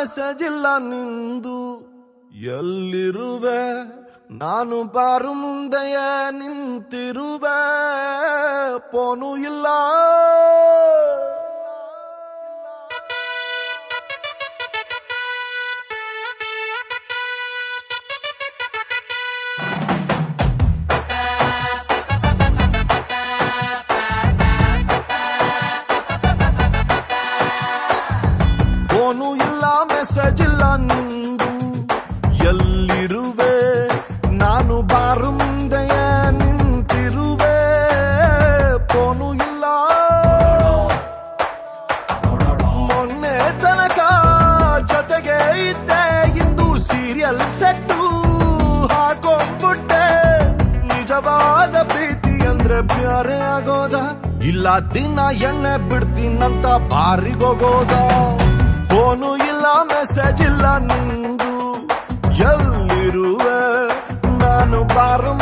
message ಇಲ್ಲ ನಿಂದು ಎಲ್ಲಿರುವೆ ನಾನು ಬಾರು ಮುಂದೆಯ ನಿಂತಿರುವೆ ಫೋನು ಇಲ್ಲ ಫೋನು ಇಲ್ಲ ಮೆಸೇಜ್ ಇಲ್ಲ ನಿಂದು ಎಲ್ಲಿರುವೆ ನಾನು ಬಾರು ಮುಂದೆಯ ನಿಂತಿರುವೆ ಫೋನು ಇಲ್ಲ ಮೊನ್ನೆ ತನಕ ಜೊತೆಗೆ ಇದ್ದೆ ಇಂದು ಸೀರಿಯಲ್ ಸೆಟ್ಟು ಹಾಕೊಂಡ್ಬಿಟ್ಟೆ ನಿಜವಾದ ಪ್ರೀತಿ ಅಂದ್ರೆ ಬ್ಯಾರೆ ಆಗೋದ ಇಲ್ಲ ದಿನ ಎಣ್ಣೆ ಬಿಡ್ತೀನಂತ ಬಾರಿಗೋಗೋದ ಫೋನು ಇಲ್ಲ ಮೆಸೇಜ್ ಇಲ್ಲ ನಿಂದು ಎಲ್ಲಿರುವೆ ನಾನು ಬಾರು